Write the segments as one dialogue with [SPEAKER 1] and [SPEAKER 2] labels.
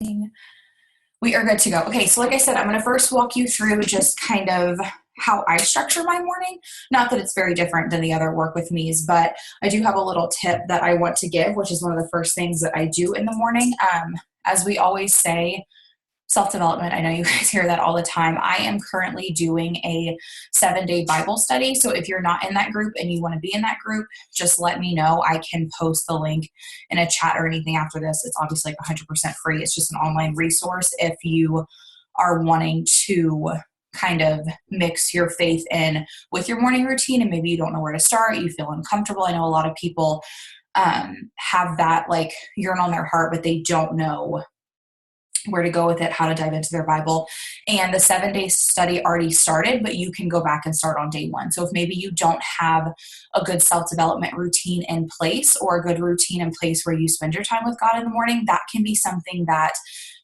[SPEAKER 1] We are good to go. Okay, so like I said, I'm going to first walk you through just kind of how I structure my morning. Not that it's very different than the other work with me's, but I do have a little tip that I want to give, which is one of the first things that I do in the morning. As we always say, self-development. I know you guys hear that all the time. I am currently doing a 7-day Bible study. So if you're not in that group and you want to be in that group, just let me know. I can post the link in a chat or anything after this. It's obviously like 100% free. It's just an online resource if you are wanting to kind of mix your faith in with your morning routine and maybe you don't know where to start, you feel uncomfortable. I know a lot of people have that like yearn on their heart, but they don't know where to go with it, how to dive into their Bible. And the 7-day study already started, but you can go back and start on day 1. So if maybe you don't have a good self-development routine in place or a good routine in place where you spend your time with God in the morning, that can be something that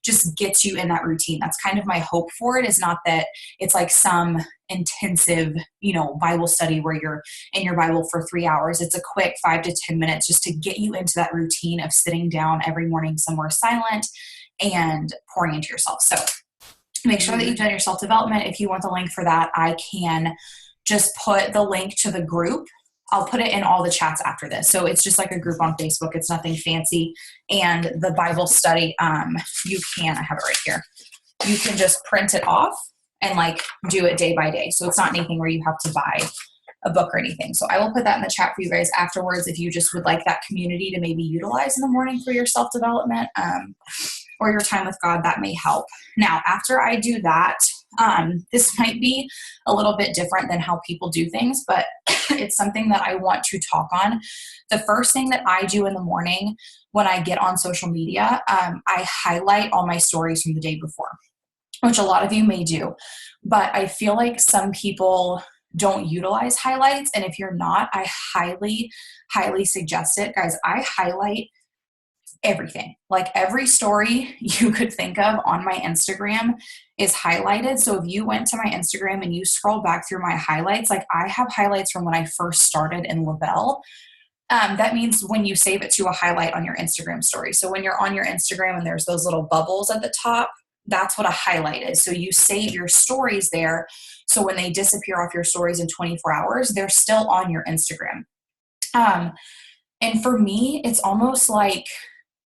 [SPEAKER 1] just gets you in that routine. That's kind of my hope for it, is not that it's like some intensive, Bible study where you're in your Bible for 3 hours. It's a quick 5 to 10 minutes just to get you into that routine of sitting down every morning somewhere silent and pouring into yourself. So make sure that you've done your self-development. If you want the link for that, I can just put the link to the group. I'll put it in all the chats after this. So it's just like a group on Facebook. It's nothing fancy. And the Bible study, I have it right here. You can just print it off and like do it day by day. So it's not anything where you have to buy a book or anything. So I will put that in the chat for you guys afterwards if you just would like that community to maybe utilize in the morning for your self-development or your time with God, that may help. Now, after I do that, this might be a little bit different than how people do things, but it's something that I want to talk on. The first thing that I do in the morning when I get on social media, I highlight all my stories from the day before, which a lot of you may do, but I feel like some people don't utilize highlights. And if you're not, I highly, highly suggest it. Guys, I highlight everything. Like every story you could think of on my Instagram is highlighted. So if you went to my Instagram and you scroll back through my highlights, like I have highlights from when I first started in LaBelle. That means when you save it to a highlight on your Instagram story. So when you're on your Instagram and there's those little bubbles at the top, that's what a highlight is. So you save your stories there. So when they disappear off your stories in 24 hours, they're still on your Instagram. And for me, it's almost like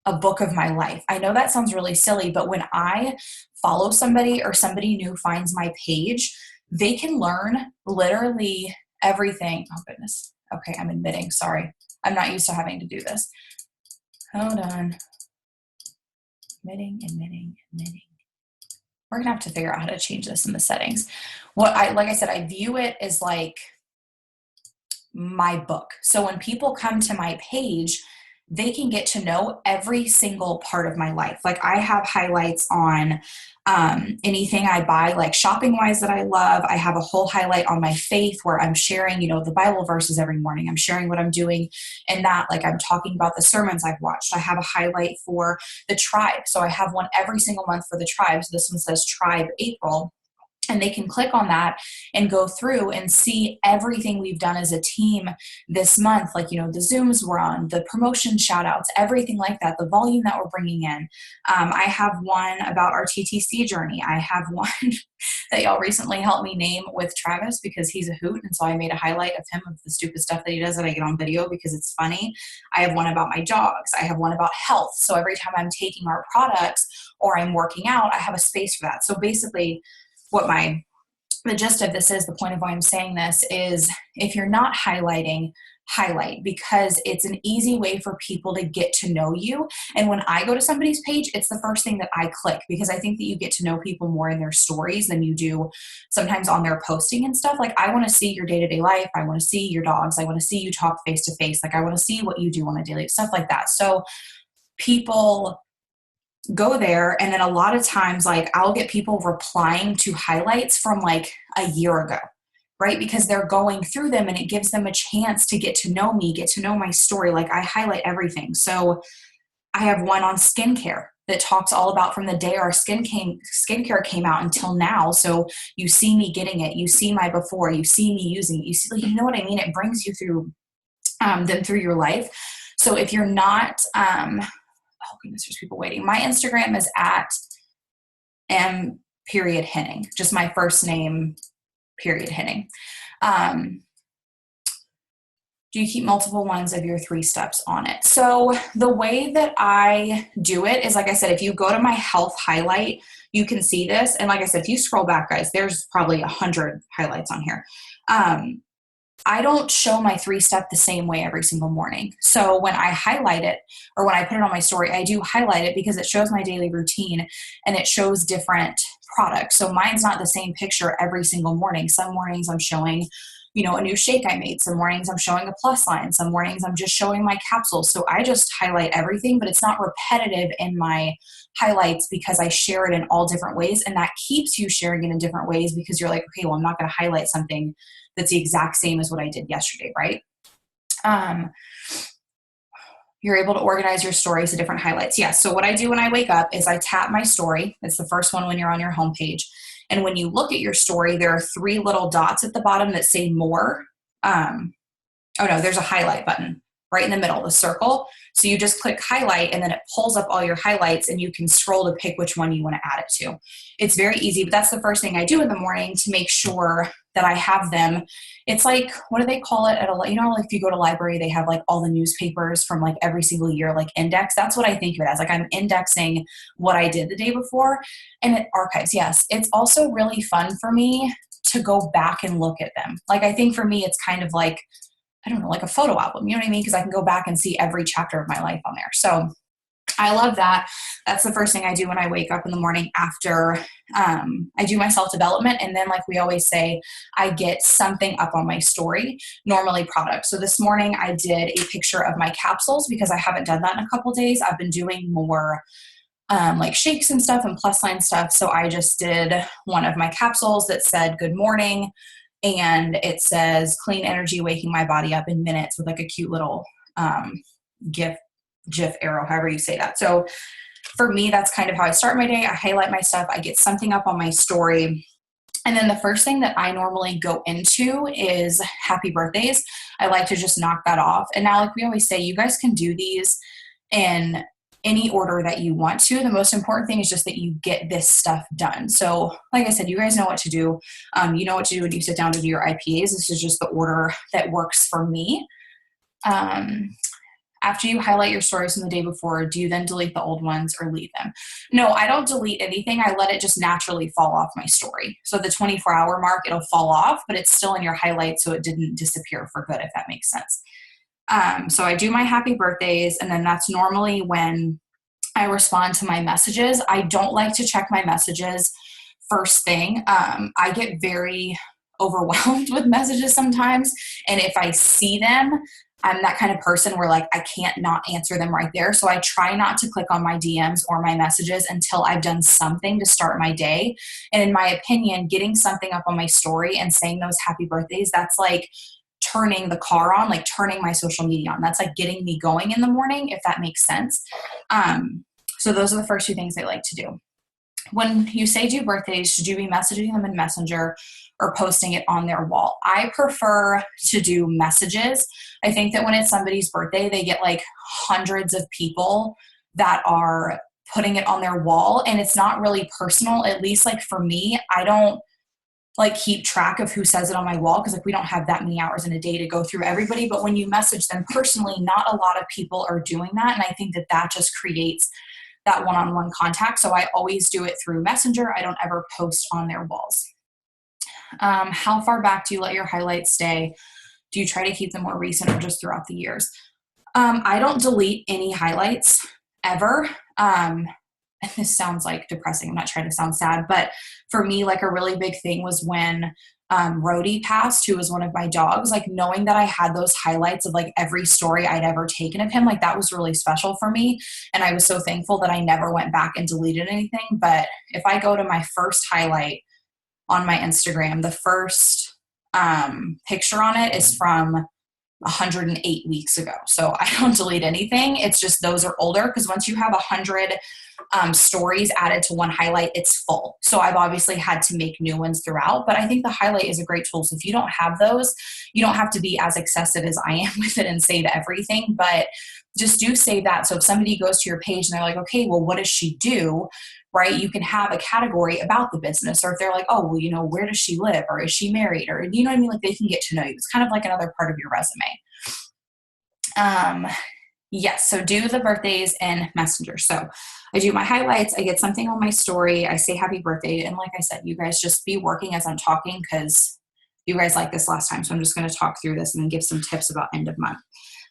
[SPEAKER 1] a book of my life. I know that sounds really silly, but when I follow somebody or somebody new finds my page, they can learn literally everything. Oh goodness. Okay, I'm admitting, sorry. I'm not used to having to do this. Hold on. Admitting. We're gonna have to figure out how to change this in the settings. Like I said, I view it as like my book. So when people come to my page, they can get to know every single part of my life. Like I have highlights on anything I buy, like shopping wise that I love. I have a whole highlight on my faith where I'm sharing, the Bible verses every morning. I'm sharing what I'm doing and that, like I'm talking about the sermons I've watched. I have a highlight for the tribe. So I have one every single month for the tribe. So this one says Tribe April. And they can click on that and go through and see everything we've done as a team this month. Like, the Zooms we're on, the promotion shout outs, everything like that, the volume that we're bringing in. I have one about our TTC journey. I have one that y'all recently helped me name with Travis because he's a hoot. And so I made a highlight of him of the stupid stuff that he does that I get on video because it's funny. I have one about my dogs. I have one about health. So every time I'm taking our products or I'm working out, I have a space for that. So basically, what the gist of this is, the point of why I'm saying this is if you're not highlighting, highlight, because it's an easy way for people to get to know you. And when I go to somebody's page, it's the first thing that I click because I think that you get to know people more in their stories than you do sometimes on their posting and stuff. Like I want to see your day-to-day life. I want to see your dogs. I want to see you talk face to face. Like I want to see what you do on a daily, stuff like that. So people go there. And then a lot of times, like I'll get people replying to highlights from like a year ago, right? Because they're going through them and it gives them a chance to get to know me, get to know my story. Like I highlight everything. So I have one on skincare that talks all about from the day our skincare came out until now. So you see me getting it, you see my before, you see me using it, you see, you know what I mean? It brings you through them through your life. So if you're not, oh goodness, there's people waiting. My Instagram is at m.henning, just my first name, Henning. Do you keep multiple ones of your 3 steps on it? So the way that I do it is, like I said, if you go to my health highlight, you can see this. And like I said, if you scroll back, guys, there's probably 100 highlights on here. I don't show my 3-step the same way every single morning. So when I highlight it, or when I put it on my story, I do highlight it because it shows my daily routine and it shows different products. So mine's not the same picture every single morning. Some mornings I'm showing, a new shake I made. Some mornings I'm showing a plus line. Some mornings I'm just showing my capsules. So I just highlight everything, but it's not repetitive in my highlights because I share it in all different ways. And that keeps you sharing it in different ways because you're like, okay, well, I'm not going to highlight something that's the exact same as what I did yesterday, right? You're able to organize your stories to different highlights. Yes. So what I do when I wake up is I tap my story. It's the first one when you're on your homepage. And when you look at your story, there are 3 little dots at the bottom that say more. There's a highlight button right in the middle, the circle. So you just click highlight and then it pulls up all your highlights and you can scroll to pick which one you want to add it to. It's very easy, but that's the first thing I do in the morning to make sure that I have them. It's like, what do they call it? Like if you go to library, they have like all the newspapers from like every single year, like index. That's what I think of it as. Like I'm indexing what I did the day before and it archives. Yes. It's also really fun for me to go back and look at them. Like I think for me, it's kind of like, I don't know, like a photo album, you know what I mean? Because I can go back and see every chapter of my life on there. So I love that. That's the first thing I do when I wake up in the morning after I do my self-development. And then like we always say, I get something up on my story, normally products. So this morning I did a picture of my capsules because I haven't done that in a couple of days. I've been doing more like shakes and stuff and plus line stuff. So I just did one of my capsules that said, good morning. And it says clean energy, waking my body up in minutes with like a cute little GIF arrow, however you say that. So for me, that's kind of how I start my day. I highlight my stuff. I get something up on my story. And then the first thing that I normally go into is happy birthdays. I like to just knock that off. And now, like we always say, you guys can do these in any order that you want to. The most important thing is just that you get this stuff done. So like I said, you guys know what to do. You know what to do when you sit down to do your IPAs. This is just the order that works for me. After you highlight your stories from the day before, do you then delete the old ones or leave them? No, I don't delete anything. I let it just naturally fall off my story. So the 24-hour mark, it'll fall off, but it's still in your highlights, so it didn't disappear for good, if that makes sense. So I do my happy birthdays, and then that's normally when I respond to my messages. I don't like to check my messages first thing. I get very overwhelmed with messages sometimes, and if I see them, I'm that kind of person where like I can't not answer them right there. So I try not to click on my DMs or my messages until I've done something to start my day. And in my opinion, getting something up on my story and saying those happy birthdays, that's like turning the car on, like turning my social media on. That's like getting me going in the morning, if that makes sense. So those are the first 2 things I like to do. When you say do birthdays, should you be messaging them in Messenger or posting it on their wall? I prefer to do messages. I think that when it's somebody's birthday, they get like hundreds of people that are putting it on their wall, and it's not really personal. At least like for me, I don't like keep track of who says it on my wall because like we don't have that many hours in a day to go through everybody. But when you message them personally, not a lot of people are doing that. And I think that that just creates that one-on-one contact. So I always do it through Messenger. I don't ever post on their walls. How far back do you let your highlights stay? Do you try to keep them more recent or just throughout the years? I don't delete any highlights ever. This sounds like depressing. I'm not trying to sound sad, but for me, like a really big thing was when Rhodey passed, who was one of my dogs, like knowing that I had those highlights of like every story I'd ever taken of him, like that was really special for me. And I was so thankful that I never went back and deleted anything. But if I go to my first highlight on my Instagram, the first picture on it is from 108 weeks ago. So I don't delete anything. It's just those are older, because once you have 100 stories added to one highlight, it's full. So I've obviously had to make new ones throughout, but I think the highlight is a great tool. So if you don't have those, you don't have to be as excessive as I am with it and save everything, but just do save that. So if somebody goes to your page and they're like, okay, well, what does she do? Right? You can have a category about the business. Or if they're like, oh, well, you know, where does she live? Or is she married? Or, you know what I mean? Like, they can get to know you. It's kind of like another part of your resume. Yes. So do the birthdays in Messenger. So I do my highlights. I get something on my story. I say happy birthday. And like I said, you guys just be working as I'm talking, because you guys liked this last time. So I'm just going to talk through this and then give some tips about end of month.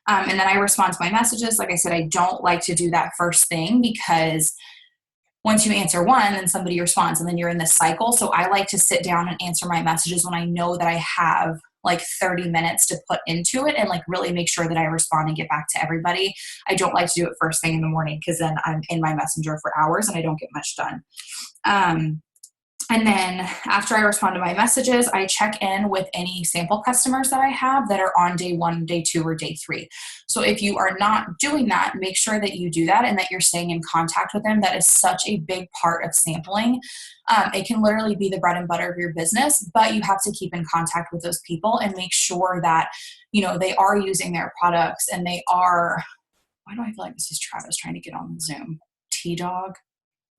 [SPEAKER 1] And then I respond to my messages. Like I said, I don't like to do that first thing, because once you answer one, then somebody responds, and then you're in this cycle. So I like to sit down and answer my messages when I know that I have like 30 minutes to put into it, and like really make sure that I respond and get back to everybody. I don't like to do it first thing in the morning, because then I'm in my messenger for hours and I don't get much done. And then after I respond to my messages, I check in with any sample customers that I have that are on day 1, day 2, or day 3. So if you are not doing that, make sure that you do that and that you're staying in contact with them. That is such a big part of sampling. It can literally be the bread and butter of your business, but you have to keep in contact with those people and make sure that, you know, they are using their products and they are, why do I feel like this is Travis trying to get on Zoom? T-Dog.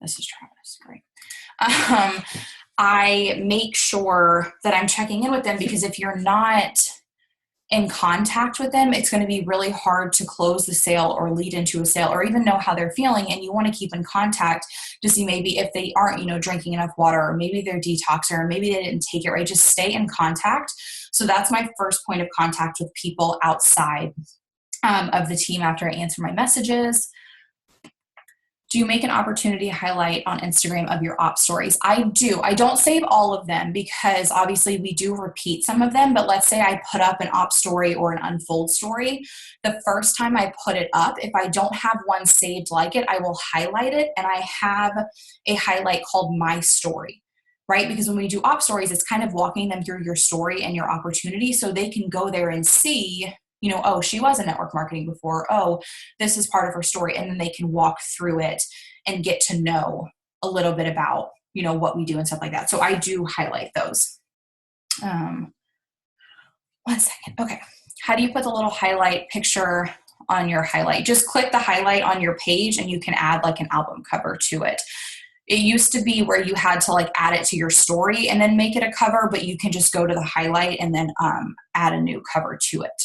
[SPEAKER 1] This is Travis. Great. I make sure that I'm checking in with them, because if you're not in contact with them, it's going to be really hard to close the sale or lead into a sale or even know how they're feeling. And you want to keep in contact to see maybe if they aren't, you know, drinking enough water, or maybe they're detoxing, or maybe they didn't take it right. Just stay in contact. So that's my first point of contact with people outside of the team after I answer my messages. Do you make an opportunity highlight on Instagram of your op stories? I do. I don't save all of them, because obviously we do repeat some of them, but let's say I put up an op story or an unfold story. The first time I put it up, if I don't have one saved like it, I will highlight it, and I have a highlight called My Story, right? Because when we do op stories, it's kind of walking them through your story and your opportunity, so they can go there and see, you know, oh, she was in network marketing before. Oh, this is part of her story. And then they can walk through it and get to know a little bit about, you know, what we do and stuff like that. So I do highlight those. 1 second. Okay. How do you put the little highlight picture on your highlight? Just click the highlight on your page and you can add like an album cover to it. It used to be where you had to like add it to your story and then make it a cover, but you can just go to the highlight and then add a new cover to it.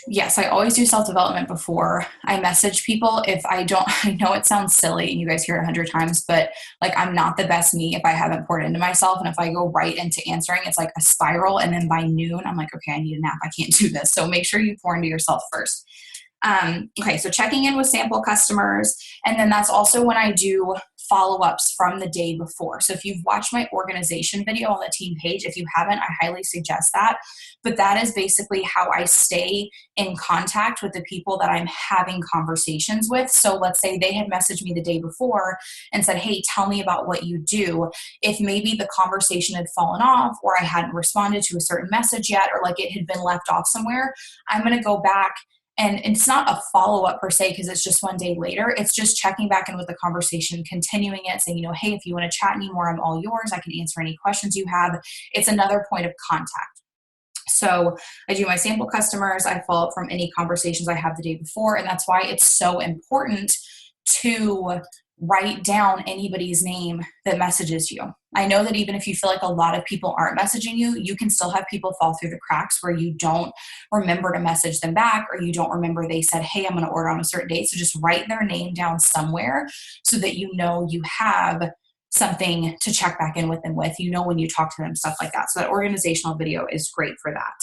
[SPEAKER 1] Yes, I always do self-development before I message people. If I don't, I know it sounds silly and you guys hear it 100 times, but like, I'm not the best me if I haven't poured into myself. And if I go right into answering, it's like a spiral. And then by noon, I'm like, okay, I need a nap. I can't do this. So make sure you pour into yourself first. Okay, so checking in with sample customers. And then that's also when I do follow-ups from the day before. So if you've watched my organization video on the team page, if you haven't, I highly suggest that. But that is basically how I stay in contact with the people that I'm having conversations with. So let's say they had messaged me the day before and said, hey, tell me about what you do. If maybe the conversation had fallen off, or I hadn't responded to a certain message yet, or like it had been left off somewhere, I'm going to go back. And it's not a follow-up per se, because it's just one day later. It's just checking back in with the conversation, continuing it, saying, you know, hey, if you want to chat anymore, I'm all yours. I can answer any questions you have. It's another point of contact. So I do my sample customers. I follow up from any conversations I have the day before. And that's why it's so important to write down anybody's name that messages you. I know that even if you feel like a lot of people aren't messaging you, you can still have people fall through the cracks where you don't remember to message them back, or you don't remember they said, hey, I'm going to order on a certain date. So just write their name down somewhere so that you know you have something to check back in with them with, you know, when you talk to them, stuff like that. So that organizational video is great for that.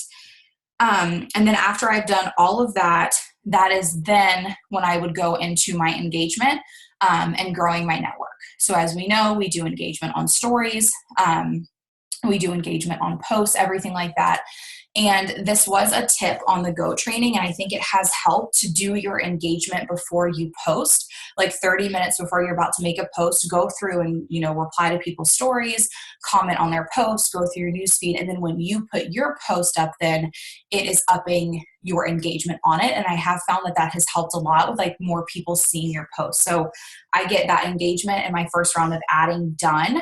[SPEAKER 1] And then after I've done all of that, that is then when I would go into my engagement and growing my network. So as we know, we do engagement on stories. We do engagement on posts, everything like that. And this was a tip on the Go training, and I think it has helped to do your engagement before you post. Like 30 minutes before you're about to make a post, go through and, reply to people's stories, comment on their posts, go through your newsfeed. And then when you put your post up, then it is upping your engagement on it. And I have found that that has helped a lot with like more people seeing your post. So I get that engagement in my first round of adding done.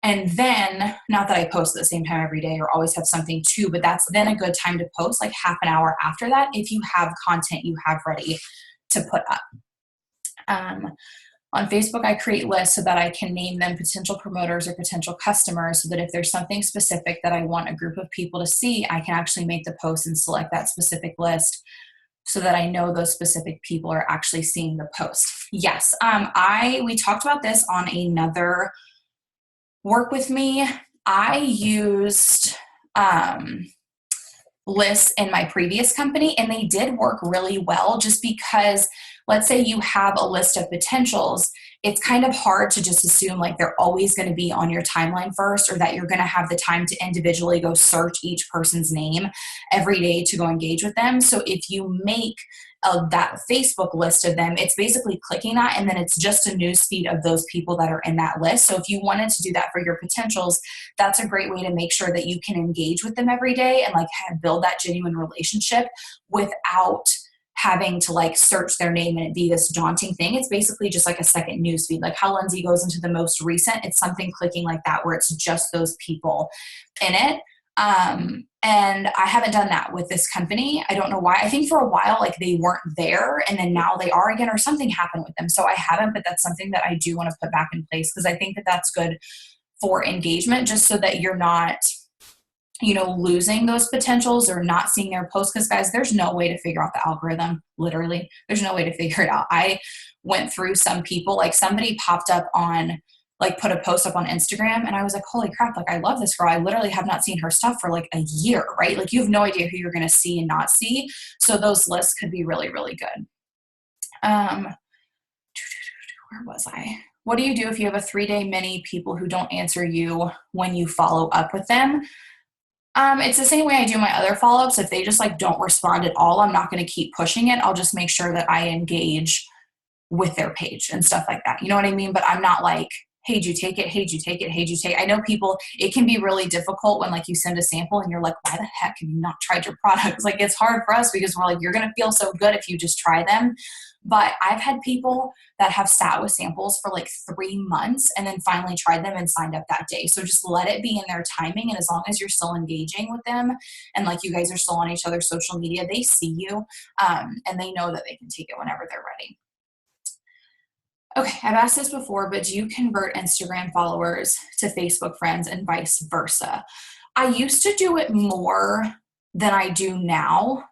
[SPEAKER 1] And then, not that I post at the same time every day or always have something to, but that's then a good time to post, like half an hour after that, if you have content you have ready to put up. On Facebook, I create lists so that I can name them potential promoters or potential customers, so that if there's something specific that I want a group of people to see, I can actually make the post and select that specific list so that I know those specific people are actually seeing the post. Yes, we talked about this on another Work With Me. I used lists in my previous company, and they did work really well, just because let's say you have a list of potentials, it's kind of hard to just assume like they're always going to be on your timeline first, or that you're going to have the time to individually go search each person's name every day to go engage with them. So if you make that Facebook list of them, it's basically clicking that, and then it's just a news feed of those people that are in that list. So if you wanted to do that for your potentials, that's a great way to make sure that you can engage with them every day and like build that genuine relationship without having to like search their name and it be this daunting thing. It's basically just like a second news feed, like how Lindsay goes into the most recent. It's something clicking like that where it's just those people in it. And I haven't done that with this company. I don't know why. I think for a while, like they weren't there, and then now they are again, or something happened with them. So I haven't, but that's something that I do want to put back in place, because I think that that's good for engagement, just so that you're not, losing those potentials or not seeing their posts. Because guys, there's no way to figure out the algorithm. Literally, there's no way to figure it out. I went through some people, like somebody popped up on, like put a post up on Instagram, and I was like, holy crap, like I love this girl. I literally have not seen her stuff for like a year, right? Like you have no idea who you're going to see and not see. So those lists could be really, really good. Where was I? What do you do if you have a 3-day mini people who don't answer you when you follow up with them? It's the same way I do my other follow-ups. If they just like don't respond at all, I'm not going to keep pushing it. I'll just make sure that I engage with their page and stuff like that. You know what I mean? But I'm not like, hey, did you take it? Hey, did you take it? Hey, did you take it? I know people, it can be really difficult when like you send a sample and you're like, why the heck have you not tried your products? Like it's hard for us because we're like, you're going to feel so good if you just try them. But I've had people that have sat with samples for like 3 months and then finally tried them and signed up that day. So just let it be in their timing. And as long as you're still engaging with them and like you guys are still on each other's social media, they see you and they know that they can take it whenever they're ready. Okay, I've asked this before, but do you convert Instagram followers to Facebook friends and vice versa? I used to do it more than I do now.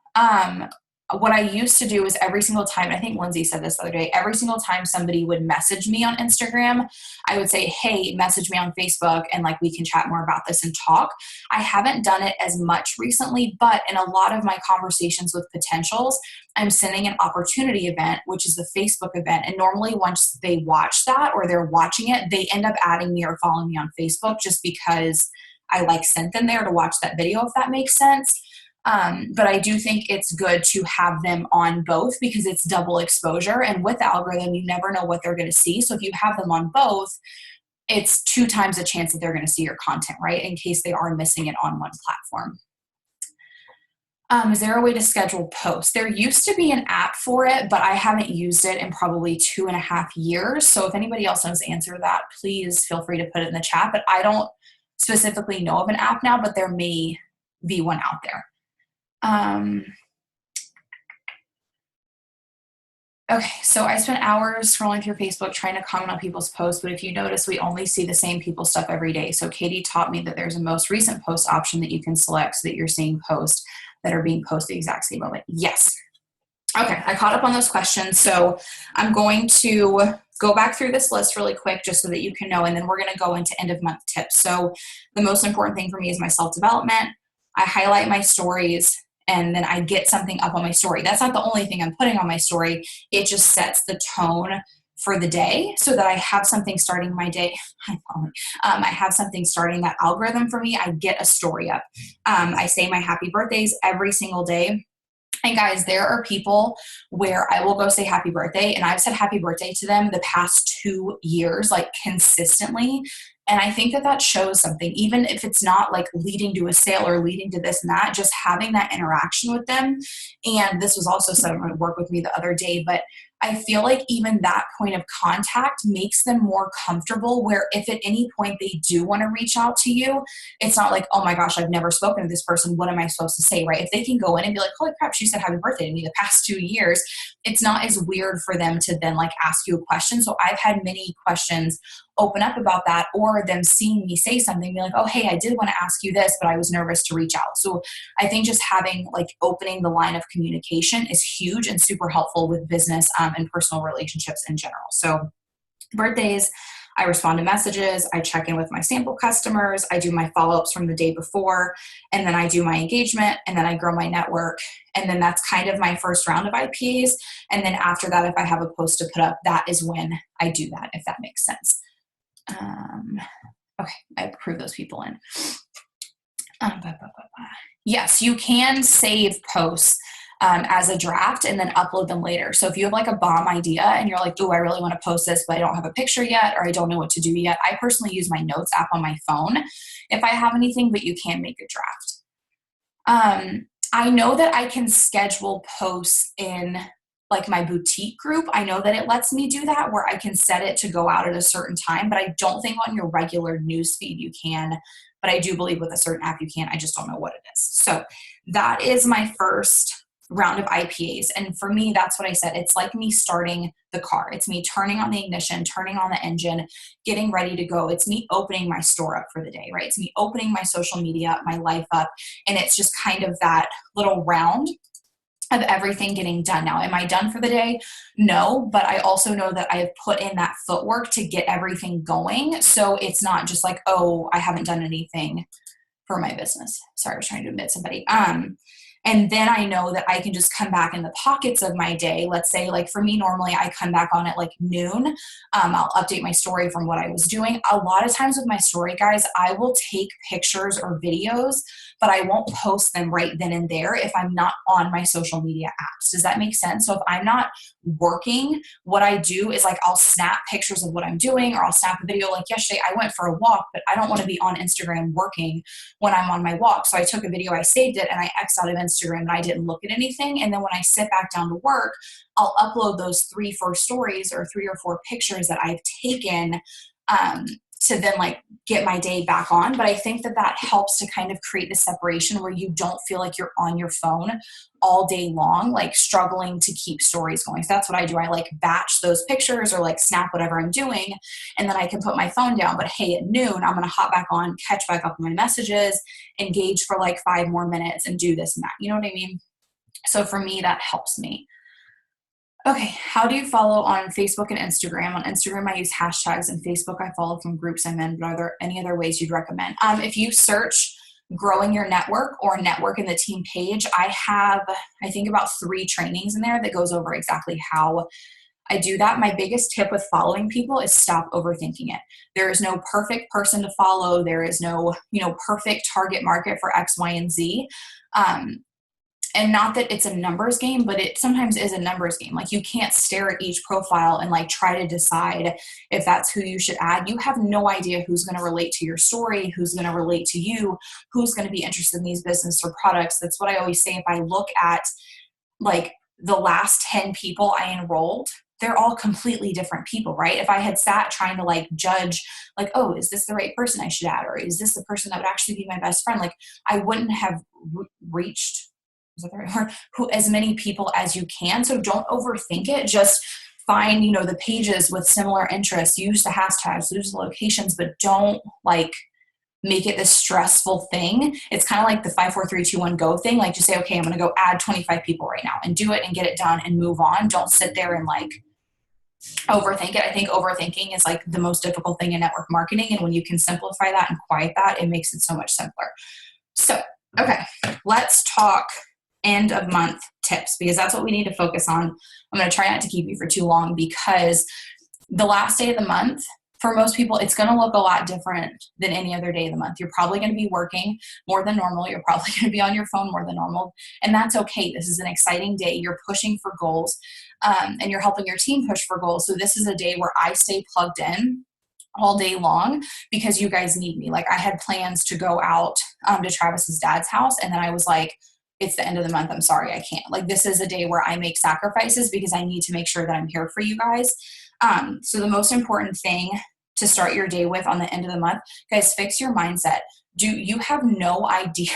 [SPEAKER 1] What I used to do is every single time, I think Lindsay said this the other day, every single time somebody would message me on Instagram, I would say, hey, message me on Facebook and like we can chat more about this and talk. I haven't done it as much recently, but in a lot of my conversations with potentials, I'm sending an opportunity event, which is the Facebook event. And normally once they watch that or they're watching it, they end up adding me or following me on Facebook just because I like sent them there to watch that video, if that makes sense. But I do think it's good to have them on both because it's double exposure. And with the algorithm, you never know what they're going to see. So if you have them on both, it's 2 times the chance that they're going to see your content, right? In case they are missing it on one platform. Is there a way to schedule posts? There used to be an app for it, but I haven't used it in probably 2.5 years. So if anybody else knows the answer to that, please feel free to put it in the chat. But I don't specifically know of an app now, but there may be one out there. Okay, so I spent hours scrolling through Facebook trying to comment on people's posts, but if you notice, we only see the same people's stuff every day. So Katie taught me that there's a most recent post option that you can select so that you're seeing posts that are being posted the exact same moment. Yes. Okay, I caught up on those questions. So I'm going to go back through this list really quick just so that you can know, and then we're going to go into end of month tips. So the most important thing for me is my self-development. I highlight my stories, and then I get something up on my story. That's not the only thing I'm putting on my story. It just sets the tone for the day so that I have something starting my day. I have something starting that algorithm for me. I get a story up. I say my happy birthdays every single day. And guys, there are people where I will go say happy birthday, and I've said happy birthday to them the past 2 years, like consistently. And I think that that shows something, even if it's not like leading to a sale or leading to this and that, just having that interaction with them. And this was also someone who worked with me the other day, but I feel like even that point of contact makes them more comfortable, where if at any point they do want to reach out to you, it's not like, oh my gosh, I've never spoken to this person. What am I supposed to say, right? If they can go in and be like, holy crap, she said happy birthday to me the past 2 years, it's not as weird for them to then like ask you a question. So I've had many questions open up about that, or them seeing me say something, be like, oh, hey, I did want to ask you this, but I was nervous to reach out. So I think just having like opening the line of communication is huge and super helpful with business and personal relationships in general. So birthdays, I respond to messages, I check in with my sample customers, I do my follow-ups from the day before, and then I do my engagement, and then I grow my network. And then that's kind of my first round of IPAs. And then after that, if I have a post to put up, that is when I do that, if that makes sense. Okay, I approve those people in. Yes, you can save posts as a draft and then upload them later. So if you have like a bomb idea and you're like, oh, I really want to post this, but I don't have a picture yet, or I don't know what to do yet, I personally use my notes app on my phone if I have anything, but you can make a draft. I know that I can schedule posts in like my boutique group. I know that it lets me do that, where I can set it to go out at a certain time, but I don't think on your regular newsfeed you can, but I do believe with a certain app you can. I just don't know what it is. So that is my first round of IPAs. And for me, that's what I said. It's like me starting the car. It's me turning on the ignition, turning on the engine, getting ready to go. It's me opening my store up for the day, right? It's me opening my social media, my life up. And it's just kind of that little round of everything getting done. Now, am I done for the day? No, but I also know that I have put in that footwork to get everything going. So it's not just like, oh, I haven't done anything for my business. Sorry, I was trying to admit somebody. And then I know that I can just come back in the pockets of my day. Let's say, like for me, normally I come back on at like noon. I'll update my story from what I was doing. A lot of times with my story, guys, I will take pictures or videos, but I won't post them right then and there if I'm not on my social media apps. Does that make sense? So if I'm not working, what I do is like I'll snap pictures of what I'm doing, or I'll snap a video. Like yesterday, I went for a walk, but I don't want to be on Instagram working when I'm on my walk. So I took a video, I saved it, and I X'd out of Instagram, and I didn't look at anything. And then when I sit back down to work, I'll upload those 3-4 stories or 3 or 4 pictures that I've taken to then like get my day back on. But I think that that helps to kind of create the separation where you don't feel like you're on your phone all day long, like struggling to keep stories going. So that's what I do. I like batch those pictures or like snap whatever I'm doing, and then I can put my phone down. But hey, at noon, I'm going to hop back on, catch back up on my messages, engage for like 5 more minutes and do this and that. You know what I mean? So for me, that helps me. Okay, how do you follow on Facebook and Instagram? On Instagram, I use hashtags, and Facebook, I follow from groups I'm in. But are there any other ways you'd recommend? If you search growing your network or network in the team page, I have, I think about 3 trainings in there that goes over exactly how I do that. My biggest tip with following people is stop overthinking it. There is no perfect person to follow. There is no, perfect target market for X, Y, and Z. And not that it's a numbers game, but it sometimes is a numbers game. Like you can't stare at each profile and like try to decide if that's who you should add. You have no idea who's going to relate to your story, who's going to relate to you, who's going to be interested in these business or products. That's what I always say. If I look at like the last 10 people I enrolled, they're all completely different people, right? If I had sat trying to like judge, like, oh, is this the right person I should add? Or is this the person that would actually be my best friend? Like I wouldn't have reached as many people as you can. So don't overthink it. Just find, the pages with similar interests, use the hashtags, use the locations, but don't like make it this stressful thing. It's kind of like the 5, 4, 3, 2, 1, go thing. Like just say, okay, I'm going to go add 25 people right now and do it and get it done and move on. Don't sit there and like overthink it. I think overthinking is like the most difficult thing in network marketing. And when you can simplify that and quiet that, it makes it so much simpler. So, okay, let's talk end of month tips, because that's what we need to focus on. I'm going to try not to keep you for too long, because The last day of the month, for most people, it's going to look a lot different than any other day of the month. You're probably going to be working more than normal. You're probably going to be on your phone more than normal. And that's okay. This is an exciting day. You're pushing for goals, and you're helping your team push for goals. So this is a day where I stay plugged in all day long because you guys need me. Like, I had plans to go out to Travis's dad's house, and then I was like, it's the end of the month. I'm sorry, I can't. Like, this is a day where I make sacrifices because I need to make sure that I'm here for you guys. So the most important thing to start your day with on the end of the month, guys, fix your mindset. You have no idea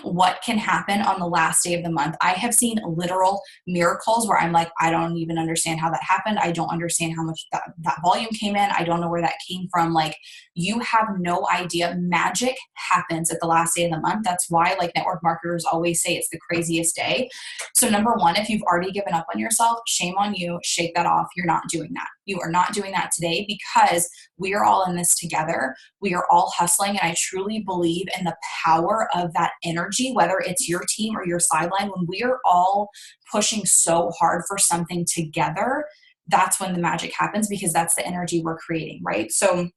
[SPEAKER 1] what can happen on the last day of the month. I have seen literal miracles where I'm like, I don't even understand how that happened. I don't understand how much that volume came in. I don't know where that came from. Like, you have no idea. Magic happens at the last day of the month. That's why, like, network marketers always say it's the craziest day. So number one, if you've already given up on yourself, shame on you. Shake that off. You're not doing that. You are not doing that today, because we are all in this together. We are all hustling. And I truly believe in the power of that energy, whether it's your team or your sideline. When we are all pushing so hard for something together, that's when the magic happens, because that's the energy we're creating, right? So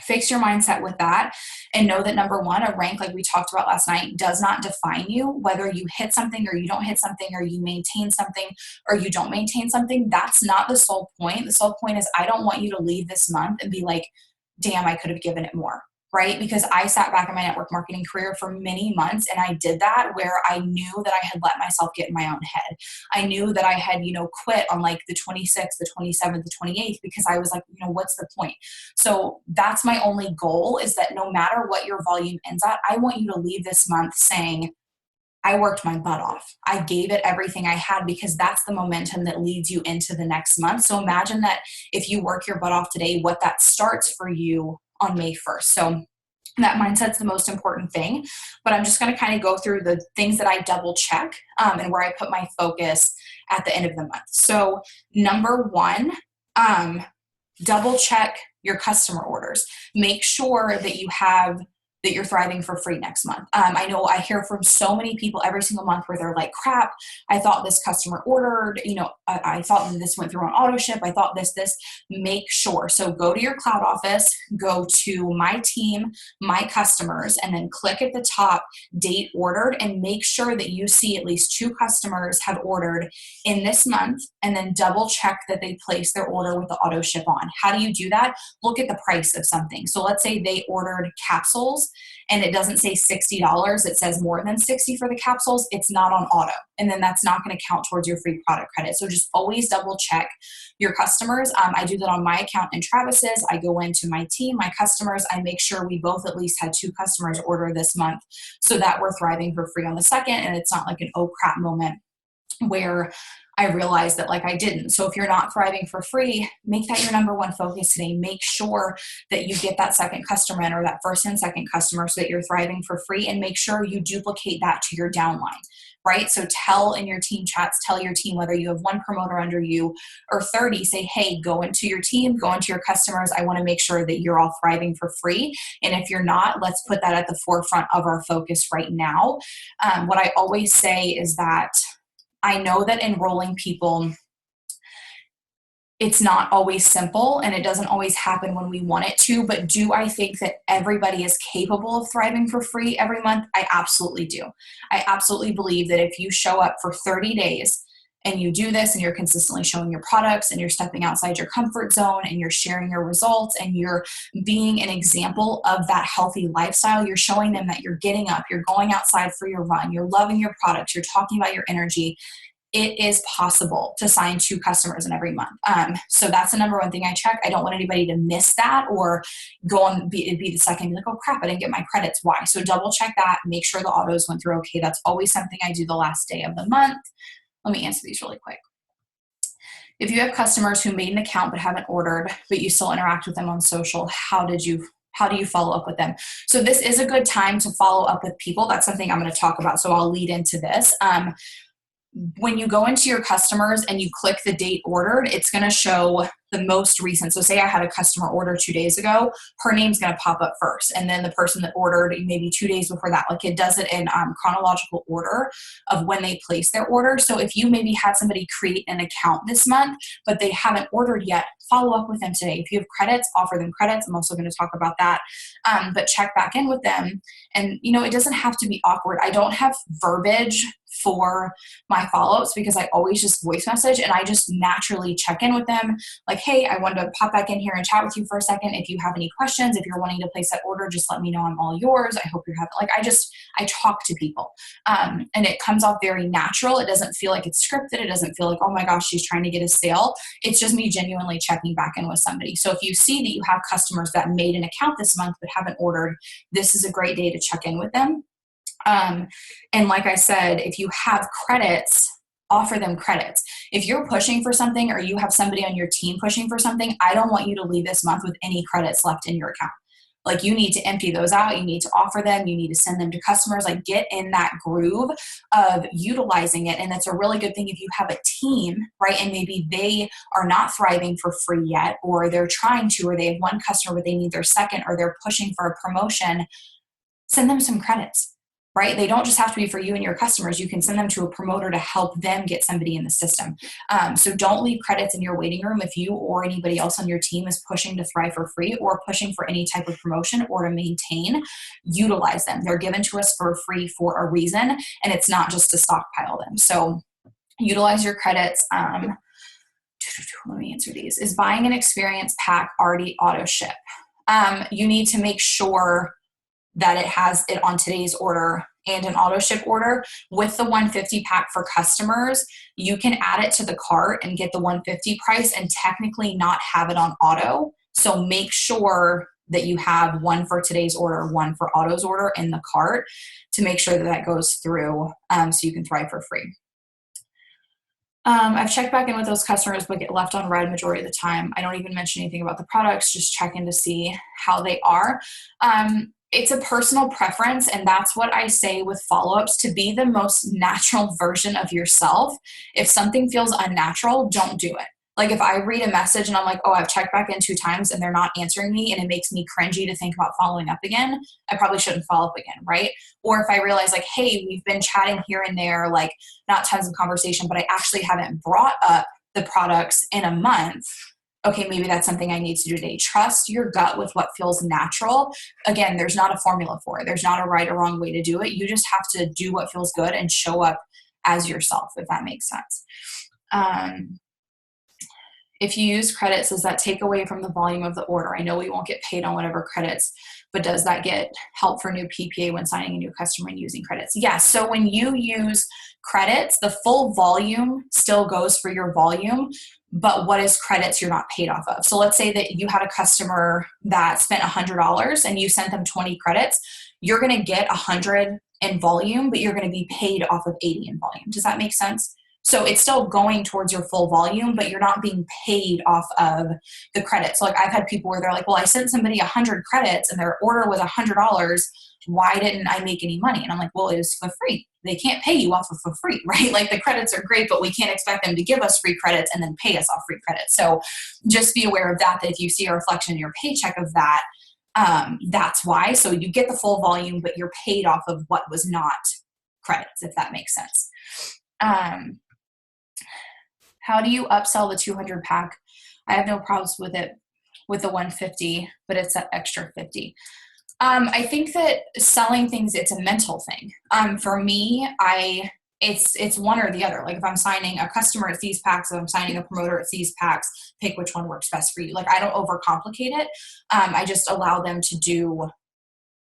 [SPEAKER 1] fix your mindset with that, and know that number one, a rank, like we talked about last night, does not define you. Whether you hit something or you don't hit something, or you maintain something or you don't maintain something, that's not the sole point. The sole point is, I don't want you to leave this month and be like, damn, I could have given it more, right? Because I sat back in my network marketing career for many months, and I did that where I knew that I had let myself get in my own head. I knew that I had, quit on like the 26th, the 27th, the 28th, because I was like, what's the point? So that's my only goal, is that no matter what your volume ends at, I want you to leave this month saying, I worked my butt off. I gave it everything I had, because that's the momentum that leads you into the next month. So imagine that if you work your butt off today, what that starts for you on May 1st. So that mindset's the most important thing. But I'm just going to kind of go through the things that I double check and where I put my focus at the end of the month. So number one, double check your customer orders. Make sure that that you're thriving for free next month. I know I hear from so many people every single month where they're like, crap, I thought this customer ordered, I thought this went through on auto ship. I thought this, make sure. So go to your cloud office, go to my team, my customers, and then click at the top, date ordered, and make sure that you see at least 2 customers have ordered in this month, and then double check that they placed their order with the auto ship on. How do you do that? Look at the price of something. So let's say they ordered capsules, and it doesn't say $60, it says more than $60 for the capsules, it's not on auto. And then that's not going to count towards your free product credit. So just always double check your customers. I do that on my account and Travis's. I go into my team, my customers, I make sure we both at least had 2 customers order this month, so that we're thriving for free on the second, and it's not like an oh crap moment where I realized that I didn't. So if you're not thriving for free, make that your number one focus today. Make sure that you get that second customer in, or that first and second customer, so that you're thriving for free, and make sure you duplicate that to your downline, right? So tell in your team chats, tell your team, whether you have 1 promoter under you or 30, say, hey, go into your team, go into your customers. I want to make sure that you're all thriving for free. And if you're not, let's put that at the forefront of our focus right now. What I always say is that I know that enrolling people, it's not always simple, and it doesn't always happen when we want it to, but do I think that everybody is capable of thriving for free every month? I absolutely do. I absolutely believe that if you show up for 30 days and you do this, and you're consistently showing your products, and you're stepping outside your comfort zone, and you're sharing your results, and you're being an example of that healthy lifestyle, you're showing them that you're getting up, you're going outside for your run, you're loving your products, you're talking about your energy, it is possible to sign 2 customers in every month. So that's the number one thing I check. I don't want anybody to miss that, or go on be the second, be like, oh crap, I didn't get my credits. Why? So double check that. Make sure the autos went through okay. That's always something I do the last day of the month. Let me answer these really quick. If you have customers who made an account but haven't ordered, but you still interact with them on social, how do you follow up with them? So this is a good time to follow up with people. That's something I'm going to talk about. So I'll lead into this. When you go into your customers and you click the date ordered, it's going to show the most recent. So say I had a customer order 2 days ago, her name's going to pop up first. And then the person that ordered maybe 2 days before that, like it does it in chronological order of when they place their order. So if you maybe had somebody create an account this month, but they haven't ordered yet, follow up with them today. If you have credits, offer them credits. I'm also going to talk about that. But check back in with them. And, it doesn't have to be awkward. I don't have verbiage for my follow-ups because I always just voice message and I just naturally check in with them. Like, hey, I wanted to pop back in here and chat with you for a second. If you have any questions, if you're wanting to place that order, just let me know. I'm all yours. I hope you're having, I talk to people. And it comes off very natural. It doesn't feel like it's scripted. It doesn't feel like, oh my gosh, she's trying to get a sale. It's just me genuinely checking back in with somebody. So if you see that you have customers that made an account this month but haven't ordered, this is a great day to check in with them. And like I said, if you have credits, offer them credits. If you're pushing for something or you have somebody on your team pushing for something, I don't want you to leave this month with any credits left in your account. Like you need to empty those out. You need to offer them. You need to send them to customers. Like get in that groove of utilizing it. And it's a really good thing if you have a team, right? And maybe they are not thriving for free yet, or they're trying to, or they have one customer, but they need their second, or they're pushing for a promotion. Send them some credits. Right? They don't just have to be for you and your customers. You can send them to a promoter to help them get somebody in the system. So don't leave credits in your waiting room if you or anybody else on your team is pushing to thrive for free or pushing for any type of promotion or to maintain. Utilize them. They're given to us for free for a reason, and it's not just to stockpile them. So utilize your credits. Let me answer these. Is buying an experience pack already auto ship? You need to make sure that it has it on today's order and an auto ship order. With the 150 pack for customers, you can add it to the cart and get the 150 price and technically not have it on auto. So make sure that you have one for today's order, one for auto's order in the cart to make sure that that goes through so you can thrive for free. I've checked back in with those customers, but get left on red majority of the time. I don't even mention anything about the products, just check in to see how they are. It's a personal preference, and that's what I say with follow-ups, to be the most natural version of yourself. If something feels unnatural, don't do it. Like if I read a message and I'm like, oh, I've checked back in 2 times and they're not answering me and it makes me cringy to think about following up again, I probably shouldn't follow up again, right? Or if I realize like, hey, we've been chatting here and there, like not tons of conversation, but I actually haven't brought up the products in a month. Okay, maybe that's something I need to do today. Trust your gut with what feels natural. Again, there's not a formula for it. There's not a right or wrong way to do it. You just have to do what feels good and show up as yourself, if that makes sense. If you use credits, does that take away from the volume of the order? I know we won't get paid on whatever credits, but does that get help for new PPA when signing a new customer and using credits? Yes. So when you use credits, the full volume still goes for your volume, but what is credits you're not paid off of? So let's say that you had a customer that spent $100 and you sent them 20 credits. You're going to get 100 in volume, but you're going to be paid off of 80 in volume. Does that make sense? So it's still going towards your full volume, but you're not being paid off of the credits. So like I've had people where they're like, well, I sent somebody 100 credits and their order was $100. Why didn't I make any money? And I'm like, well, it was for free. They can't pay you off of for free, right? Like the credits are great, but we can't expect them to give us free credits and then pay us off free credits. So just be aware of that, that if you see a reflection in your paycheck of that, that's why. So you get the full volume, but you're paid off of what was not credits, if that makes sense. How do you upsell the 200 pack? I have no problems with it with the 150, but it's that extra 50. I think that selling things, it's a mental thing. For me, it's one or the other. Like if I'm signing a customer, it's these packs. If I'm signing a promoter, it's these packs. Pick which one works best for you. Like I don't overcomplicate it. I just allow them to do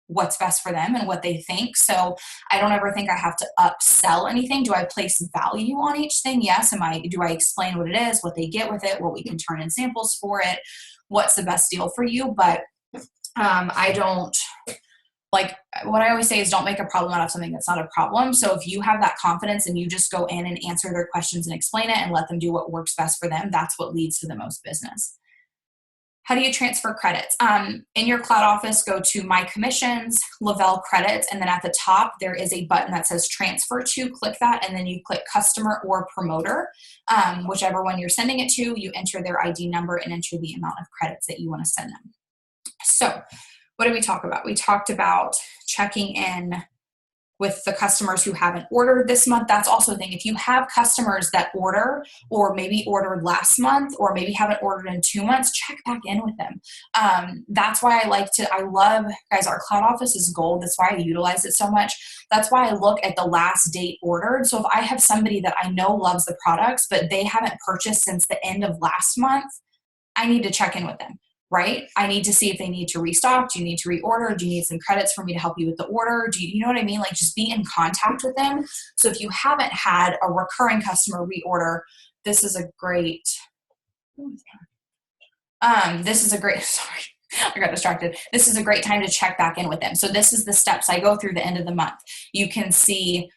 [SPEAKER 1] what's best for them and what they think. So I don't ever think I have to upsell anything. Do I place value on each thing? Yes. Do I explain what it is, what they get with it, what we can turn in samples for it, what's the best deal for you? But I don't, like what I always say is don't make a problem out of something that's not a problem. So if you have that confidence and you just go in and answer their questions and explain it and let them do what works best for them, that's what leads to the most business. How do you transfer credits? In your cloud office, go to My Commissions, Lavelle Credits, and then at the top, there is a button that says Transfer To. Click that, and then you click Customer or Promoter. Whichever one you're sending it to, you enter their ID number and enter the amount of credits that you want to send them. So what did we talk about? We talked about checking in with the customers who haven't ordered this month. That's also a thing. If you have customers that order or maybe ordered last month or maybe haven't ordered in 2 months, check back in with them. That's why I love, guys, our cloud office is gold. That's why I utilize it so much. That's why I look at the last date ordered. So if I have somebody that I know loves the products, but they haven't purchased since the end of last month, I need to check in with them. Right? I need to see if they need to restock. Do you need to reorder? Do you need some credits for me to help you with the order? You know what I mean? Like, just be in contact with them. So if you haven't had a recurring customer reorder, this is a great, sorry, I got distracted. This is a great time to check back in with them. So this is the steps I go through the end of the month. You can see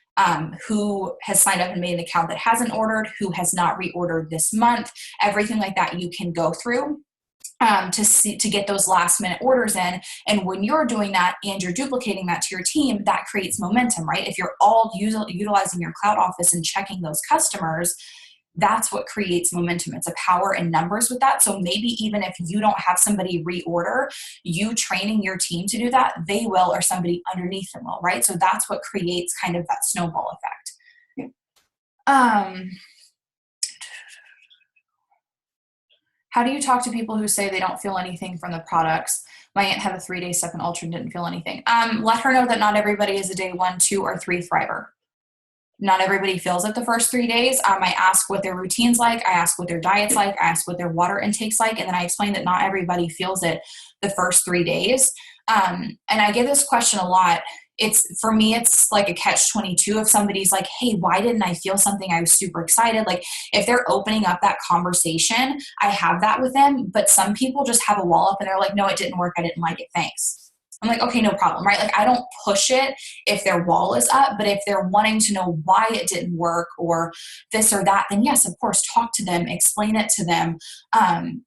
[SPEAKER 1] who has signed up and made an account that hasn't ordered, who has not reordered this month, everything like that you can go through. To get those last minute orders in. And when you're doing that and you're duplicating that to your team, that creates momentum, right? If you're all utilizing your cloud office and checking those customers, that's what creates momentum. It's a power in numbers with that. So maybe even if you don't have somebody reorder, you training your team to do that, they will, or somebody underneath them will, right? So that's what creates kind of that snowball effect. How do you talk to people who say they don't feel anything from the products? My aunt had a 3-day second ultra and didn't feel anything. Let her know that not everybody is a day 1, 2, or 3 thriver. Not everybody feels it the first 3 days. I ask what their routine's like. I ask what their diet's like. I ask what their water intake's like. And then I explain that not everybody feels it the first 3 days. And I get this question a lot. For me, it's like a catch-22 if somebody's like, hey, why didn't I feel something? I was super excited. Like, if they're opening up that conversation, I have that with them. But some people just have a wall up and they're like, no, it didn't work. I didn't like it. Thanks. I'm like, okay, no problem, right? Like, I don't push it if their wall is up, but if they're wanting to know why it didn't work or this or that, then yes, of course, talk to them, explain it to them.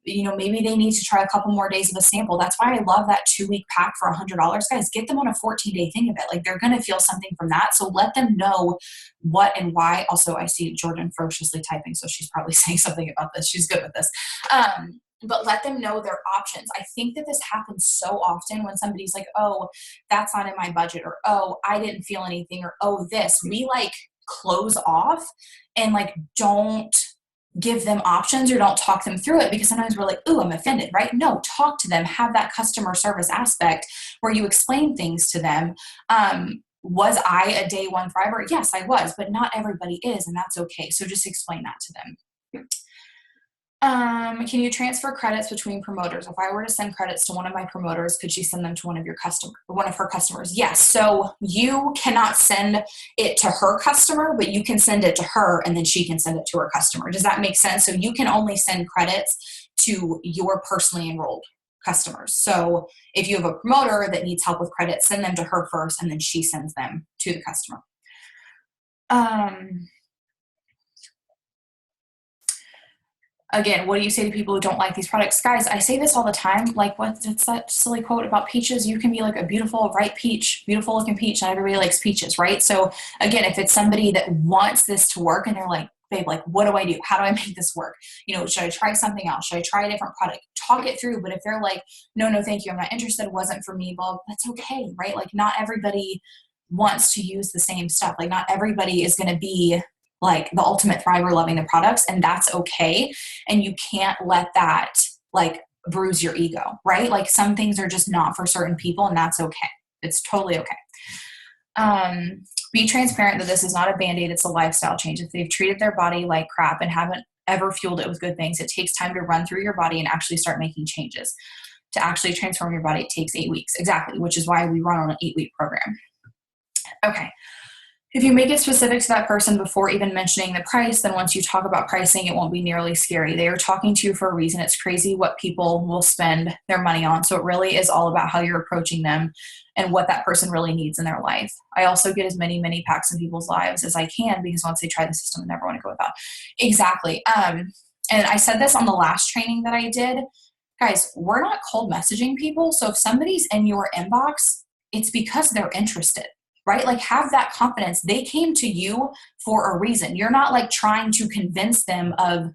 [SPEAKER 1] Maybe they need to try a couple more days of a sample. That's why I love that 2-week pack for $100. Guys, get them on a 14-day thing of it. Like, they're going to feel something from that. So let them know what and why. Also, I see Jordan ferociously typing, so she's probably saying something about this. She's good with this. But let them know their options. I think that this happens so often when somebody's like, oh, that's not in my budget, or, oh, I didn't feel anything, or, oh, this. We like close off and like don't give them options or don't talk them through it, because sometimes we're like, ooh, I'm offended, right? No, talk to them. Have that customer service aspect where you explain things to them. Was I a day 1 thriver? Yes, I was, but not everybody is, and that's okay. So just explain that to them. Can you transfer credits between promoters? If I were to send credits to one of my promoters, could she send them to one of her customers? Yes. So you cannot send it to her customer, but you can send it to her and then she can send it to her customer. Does that make sense? So you can only send credits to your personally enrolled customers. So if you have a promoter that needs help with credits, send them to her first and then she sends them to the customer. Again, what do you say to people who don't like these products? Guys, I say this all the time. Like, it's that silly quote about peaches? You can be like a beautiful, ripe peach, beautiful looking peach. Not everybody likes peaches, right? So again, if it's somebody that wants this to work and they're like, babe, like, what do I do? How do I make this work? Should I try something else? Should I try a different product? Talk it through. But if they're like, no, thank you, I'm not interested, it wasn't for me, well, that's okay, right? Like, not everybody wants to use the same stuff. Like, not everybody is going to be like the ultimate thriver loving the products, and that's okay. And you can't let that like bruise your ego, right? Like, some things are just not for certain people, and that's okay. It's totally okay. Be transparent that this is not a Band-Aid, it's a lifestyle change. If they've treated their body like crap and haven't ever fueled it with good things, it takes time to run through your body and actually start making changes. To actually transform your body, it takes 8 weeks. Exactly, which is why we run on an 8-week program. Okay. If you make it specific to that person before even mentioning the price, then once you talk about pricing, it won't be nearly scary. They are talking to you for a reason. It's crazy what people will spend their money on. So it really is all about how you're approaching them and what that person really needs in their life. I also get as many packs in people's lives as I can, because once they try the system, they never want to go without. Exactly. And I said this on the last training that I did. Guys, we're not cold messaging people. So if somebody's in your inbox, it's because they're interested, right? Like have that confidence. They came to you for a reason. You're not like trying to convince them of,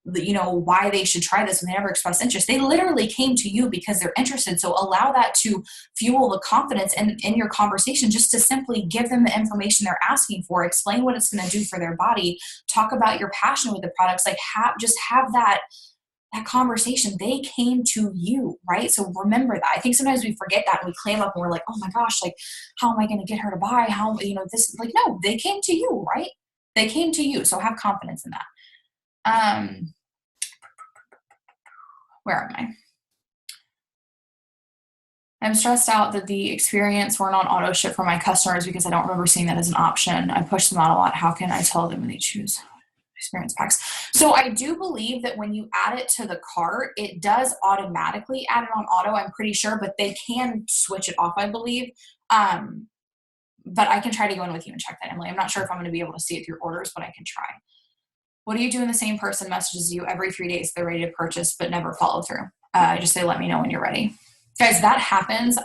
[SPEAKER 1] why they should try this when they never express interest. They literally came to you because they're interested. So allow that to fuel the confidence in your conversation, just to simply give them the information they're asking for, explain what it's going to do for their body, talk about your passion with the products, like have that conversation. They came to you, right? So remember that. I think sometimes we forget that and we clam up and we're like, oh my gosh, like, how am I going to get her to buy? How, this, like, no, they came to you, right? They came to you. So have confidence in that. Where am I? I'm stressed out that the experience weren't on auto ship for my customers because I don't remember seeing that as an option. I push them out a lot. How can I tell them when they choose experience packs? So I do believe that when you add it to the cart, it does automatically add it on auto, I'm pretty sure, but they can switch it off, I believe. But I can try to go in with you and check that, Emily. I'm not sure if I'm going to be able to see it through orders, but I can try. What do you do when the same person messages you every 3 days they're ready to purchase but never follow through? Just say, let me know when you're ready. Guys, that happens.